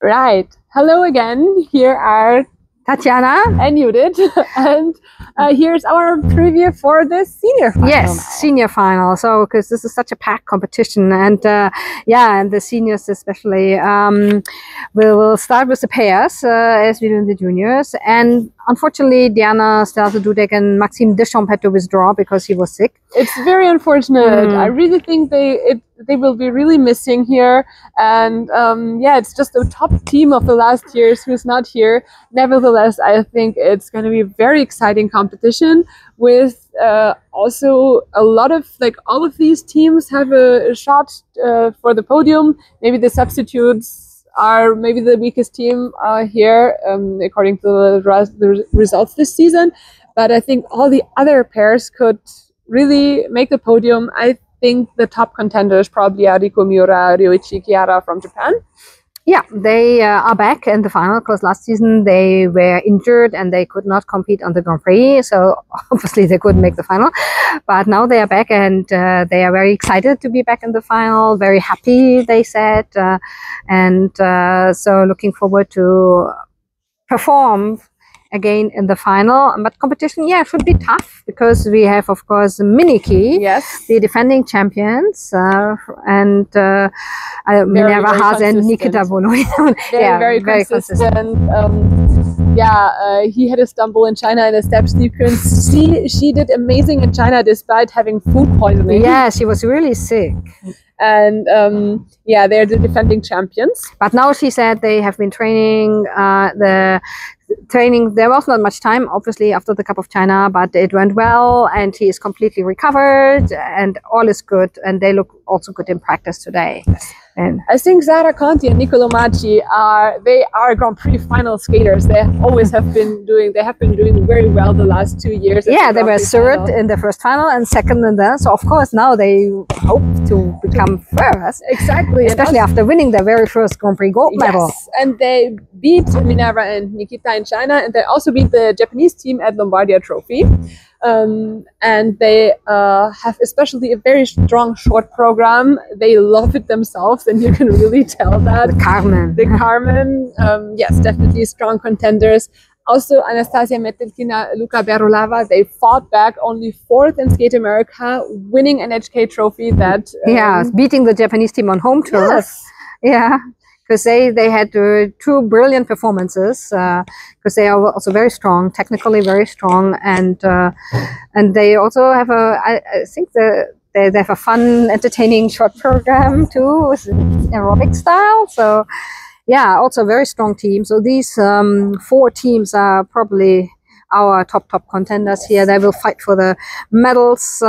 Right. Hello again. Here are Tatjana and Judith, and here's our preview for the senior final. Yes, senior final. So, because this is such a packed competition, and and the seniors especially. We'll start with the pairs as we do in the juniors. And unfortunately, Diana Stelze-Dudek and Maxime Deschamps had to withdraw because he was sick. It's very unfortunate. I really think they will be really missing here. And it's just the top team of the last years who's not here. Nevertheless, I think it's going to be a very exciting competition with also a lot of, all of these teams have a shot for the podium. Maybe the substitutes are maybe the weakest team here, according to the results this season. But I think all the other pairs could really make the podium. I think the top contenders probably are Riko Miura, Ryoichi Kiara from Japan. Yeah, they are back in the final because last season they were injured and they could not compete on the Grand Prix. So obviously they couldn't make the final. But now they are back and they are very excited to be back in the final. Very happy, they said. So looking forward to perform again in the final. But competition, should be tough because we have, of course, Miniki, the defending champions, and Minerva Haase and Nikita Voloin. very consistent. He had a stumble in China in a step sequence. She did amazing in China despite having food poisoning. Yeah, she was really sick. And they're the defending champions. But now she said they have been training. There was not much time, obviously, after the Cup of China, but it went well, and he is completely recovered, and all is good. And they look also good in practice today. And I think Zara Conti and Nicolo Maggi are Grand Prix final skaters. They have been doing very well the last 2 years. Yeah, they were third in the first final and second in the. So of course now they hope to become first. Exactly, especially after winning their very first Grand Prix gold medal. Yes, and they beat Minerva and Nikita in China, and they also beat the Japanese team at Lombardia Trophy. And they have especially a very strong short program. They love it themselves, and you can really tell that. The Carmen, yes, definitely strong contenders. Also, Anastasia Metelkina, Luca Berolava, they fought back, only 4th in Skate America, winning NHK trophy. Beating the Japanese team on home turf. Yes. Yeah. Because they had 2 brilliant performances, because they are also very strong, technically very strong, and they also have I think they have a fun, entertaining short program too, with aerobic style. So yeah, also a very strong team. So these 4 teams are probably our top contenders here. They will fight for the medals.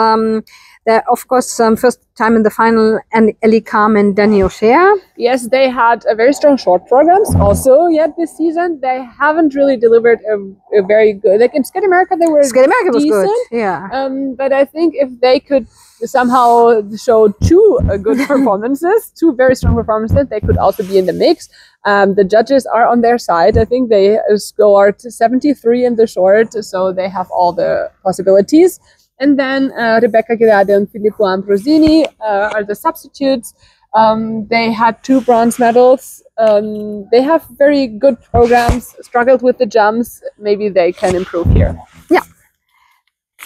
They're, of course, first time in the final, and Ellie Kam and Danny O'Shea. Yes, they had a very strong short programs also yet this season. They haven't really delivered a very good, in Skate America they were Skate America decent, was good, yeah. But I think if they could somehow show 2 good performances, 2 very strong performances, they could also be in the mix. The judges are on their side. I think they scored 73 in the short, so they have all the possibilities. And then Rebecca Girardi and Filippo Ambrosini are the substitutes. They had 2 bronze medals. They have very good programs, struggled with the jumps. Maybe they can improve here. Yeah.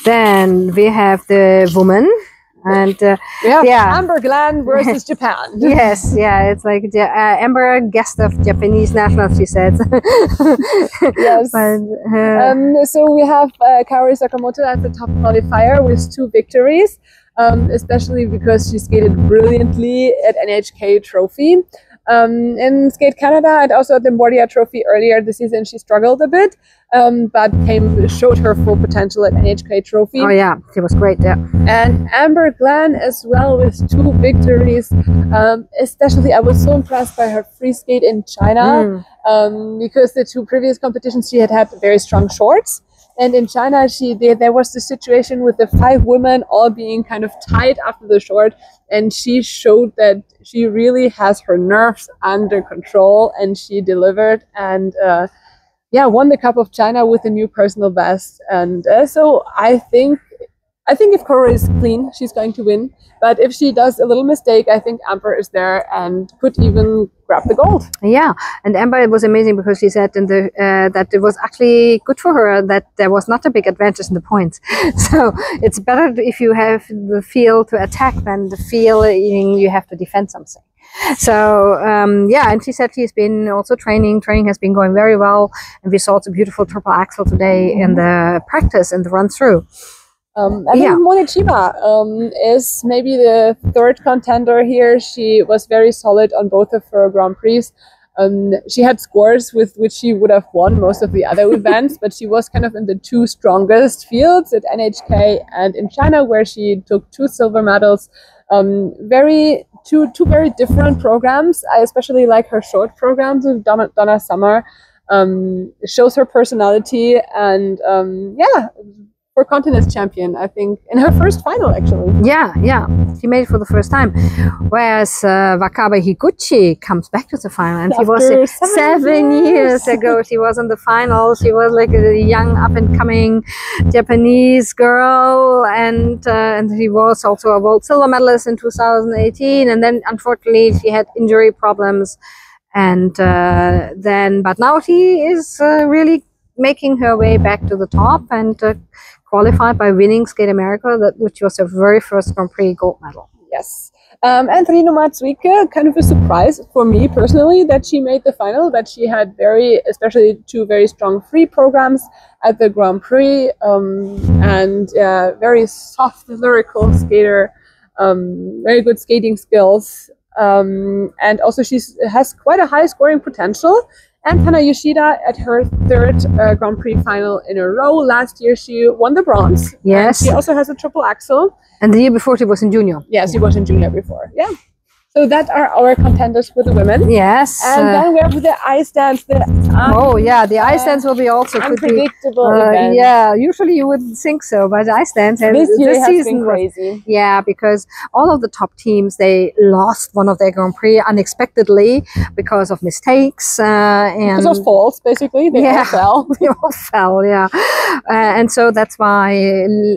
Then we have the women. And we have Amber Glenn versus Japan. Yes, it's like Amber, guest of Japanese national, she said. Yes. So we have Kaori Sakamoto as the top qualifier with 2 victories, especially because she skated brilliantly at NHK Trophy. In Skate Canada and also at the Lombardia Trophy earlier this season, she struggled a bit, but showed her full potential at NHK Trophy. Oh yeah, she was great, yeah. And Amber Glenn as well with 2 victories. Especially, I was so impressed by her free skate in China, because the 2 previous competitions she had very strong shorts. And in China, there was the situation with the 5 women all being kind of tied after the short, and she showed that she really has her nerves under control, and she delivered and won the Cup of China with a new personal best. And so I think I think if Cora is clean, she's going to win. But if she does a little mistake, I think Amber is there and could even grab the gold. Yeah, and Amber, it was amazing because she said in the that it was actually good for her that there was not a big advantage in the points. So it's better if you have the feel to attack than the feeling you have to defend something. So yeah, and she said she's been also training has been going very well, and we saw a beautiful triple axel today in the practice and the run through. I think Monichiba is maybe the third contender here. She was very solid on both of her Grand Prix. She had scores with which she would have won most of the other events, but she was kind of in the two strongest fields at NHK and in China, where she took 2 silver medals. Two very different programs. I especially like her short programs with Donna Summer. Shows her personality and yeah, for continent champion, I think, in her first final, actually. Yeah, she made it for the first time. Whereas Wakabe Higuchi comes back to the final, and she was 7 years ago. She was in the final. She was like a young up-and-coming Japanese girl, and she was also a world silver medalist in 2018. And then, unfortunately, she had injury problems, and but now she is really making her way back to the top and qualified by winning Skate America, which was her very first Grand Prix gold medal. Yes. And Rino Matsuike, kind of a surprise for me personally that she made the final, but she had especially 2 very strong free programs at the Grand Prix, and very soft, lyrical skater, very good skating skills, and also she has quite a high scoring potential. And Hana Yoshida at her 3rd Grand Prix final in a row. Last year she won the bronze. Yes. And she also has a triple axel. And the year before she was in junior. Yes, she was in junior before. Yeah. So that are our contenders for the women. Yes. And then we have the ice dance. Oh yeah, the ice dance will be also unpredictable event. Yeah, usually you wouldn't think so, but the ice dance this season been crazy. Yeah, because all of the top teams, they lost one of their Grand Prix unexpectedly because of mistakes and because of falls, basically. They all fell. They all fell, yeah. And so that's why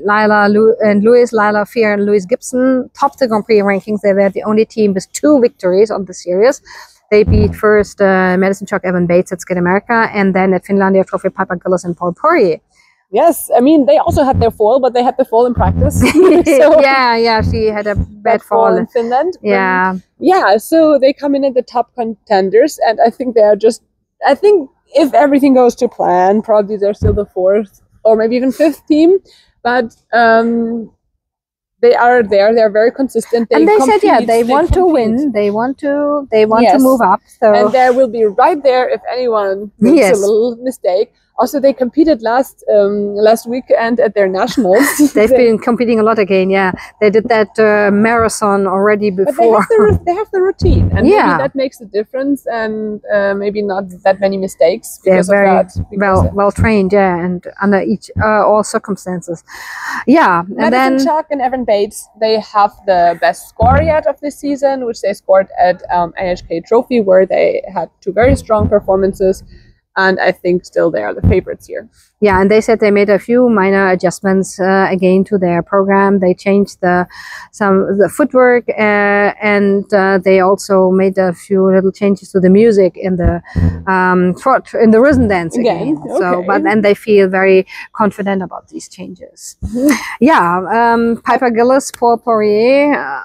Lila Fear and Louis Gibson topped the Grand Prix rankings. They were the only team with 2 victories on the series. They beat first Madison Chuck Evan Bates at Skate America, and then at Finlandia Trophy Piper Gillis and Paul Poirier. Yes, I mean, they also had their fall, but they had the fall in practice. So, yeah, she had a bad fall in Finland. Yeah. Yeah, so they come in at the top contenders, and I think I think if everything goes to plan, probably they're still the 4th or maybe even 5th team, but they are there. They're very consistent. And they said, yeah, they want to win. They want to move up. So. And they will be right there if anyone makes a little mistake. Also, they competed last weekend at their nationals. They've been competing a lot again. Yeah, they did that marathon already before. But they have the routine, and maybe that makes a difference, and maybe not that many mistakes because They're very of that. Well trained, yeah, and under all circumstances. Yeah, and Madison Chuck and Evan Bates, they have the best score yet of this season, which they scored at NHK Trophy, where they had 2 very strong performances. And I think still they are the favorites here. Yeah, and they said they made a few minor adjustments again to their program. They changed the footwork and they also made a few little changes to the music in the rhythm dance again. So, but then they feel very confident about these changes. Yeah, Piper Gillis, Paul Poirier,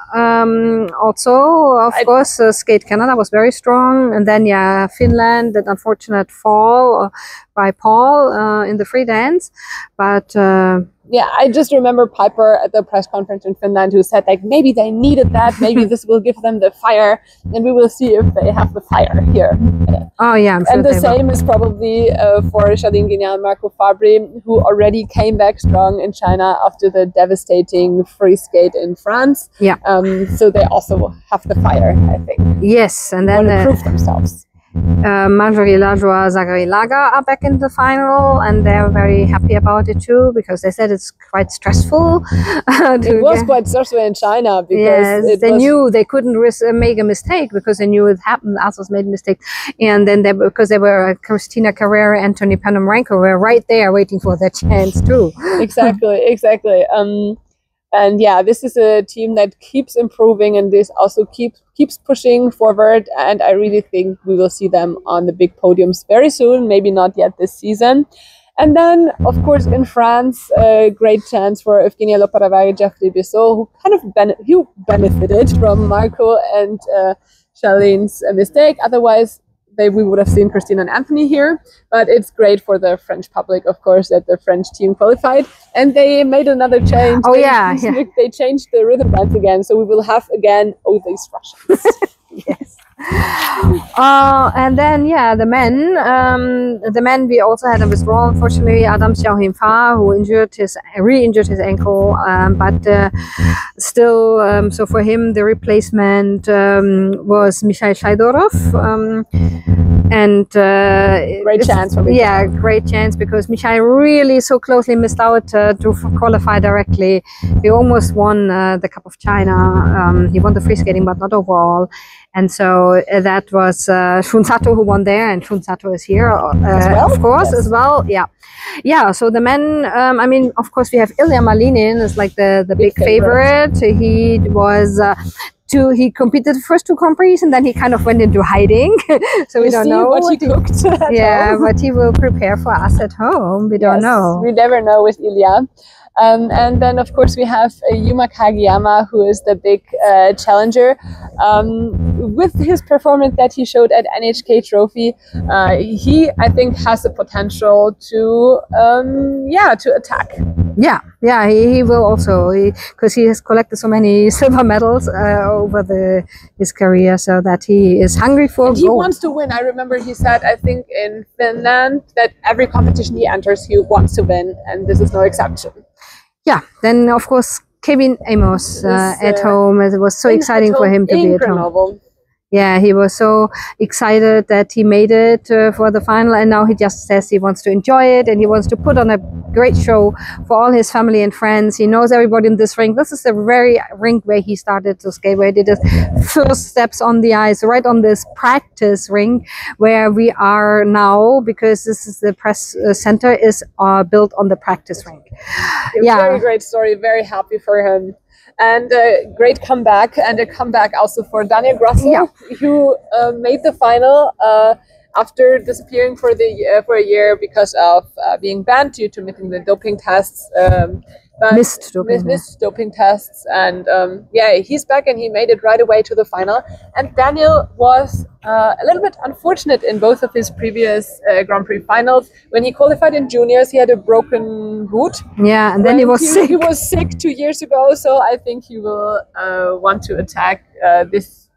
also of course Skate Canada was very strong, and then Finland, that unfortunate fall by Paul in the free dance, but yeah, I just remember Piper at the press conference in Finland who said, like, maybe they needed that, maybe this will give them the fire, and we will see if they have the fire here. Oh yeah, I'm sure. And the same is probably for Charlene Guignard and Marco Fabri, who already came back strong in China after the devastating free skate in France. Yeah. So they also have the fire, I think. Yes, and then want to prove themselves. Marjorie Lajoie, Zachary Laga are back in the final, and they're very happy about it too, because they said it's quite stressful. It was quite stressful in China because they knew they couldn't make a mistake, because they knew it happened. Others made mistakes, and then because they were Christina Carrera, Anthony Panomarenko were right there waiting for their chance too. Exactly. And yeah, this is a team that keeps improving and this also keeps pushing forward. And I really think we will see them on the big podiums very soon, maybe not yet this season. And then, of course, in France, a great chance for Evgenia Loparavagi, Jeffrey Bissot, who kind of benefited from Marco and Charlene's mistake. Otherwise, we would have seen Christine and Anthony here, but it's great for the French public, of course, that the French team qualified, and they made another change. Oh, they changed the rhythm bands again, so we will have again all these Russians. Yes. And then the men we also had a withdrawal, unfortunately. Adam Xiaohim-Fa, who re-injured his ankle, but still, so for him the replacement was Mikhail Shaidorov, and great chance for me. Yeah, great chance, because Mikhail really so closely missed out to qualify directly. He almost won the Cup of China. He won the free skating, but not overall. And so that was Shun Sato who won there, and Shun Sato is here, of course, as well. Yeah. So the men, I mean, of course, we have Ilya Malinin is like the big favorite. He was he competed the first two Grand Prix, and then he kind of went into hiding. So we don't know what he cooked. But he will prepare for us at home. We don't know. We never know with Ilya. And then, of course, we have Yuma Kagiyama, who is the big challenger. With his performance that he showed at NHK Trophy, he, I think, has the potential to attack. Yeah, he will also, because he has collected so many silver medals over his career, so that he is hungry for gold. He wants to win. I remember he said, I think in Finland, that every competition he enters, he wants to win, and this is no exception. Yeah, then of course Kevin Amos at home. It was so exciting for him to be at home. Yeah, he was so excited that he made it for the final, and now he just says he wants to enjoy it and he wants to put on a great show for all his family and friends. He knows everybody in this rink. This is the very rink where he started to skate, where he did his first steps on the ice, right on this practice rink where we are now, because this is the press center is built on the practice rink. Very great story. Very happy for him. And a great comeback, and a comeback also for Daniel Grosso, who made the final after disappearing for a year because of being banned due to missing the doping tests. Missed doping tests, and he's back and he made it right away to the final. And Daniel was a little bit unfortunate in both of his previous Grand Prix finals. When he qualified in juniors, he had a broken boot. Yeah, and then he was sick. He was sick 2 years ago, so I think he will want to attack this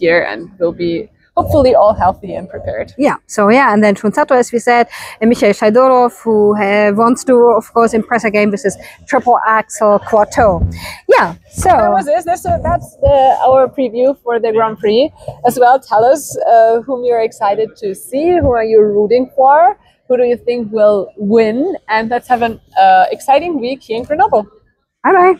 year and will be hopefully all healthy and prepared. Yeah, so and then Shun Sato, as we said, and Mikhail Shaidorov, who wants to, of course, impress again with his triple axel quad toe. Yeah, so that was it. That's our preview for the Grand Prix as well. Tell us whom you're excited to see, who are you rooting for, who do you think will win, and let's have an exciting week here in Grenoble. Bye-bye.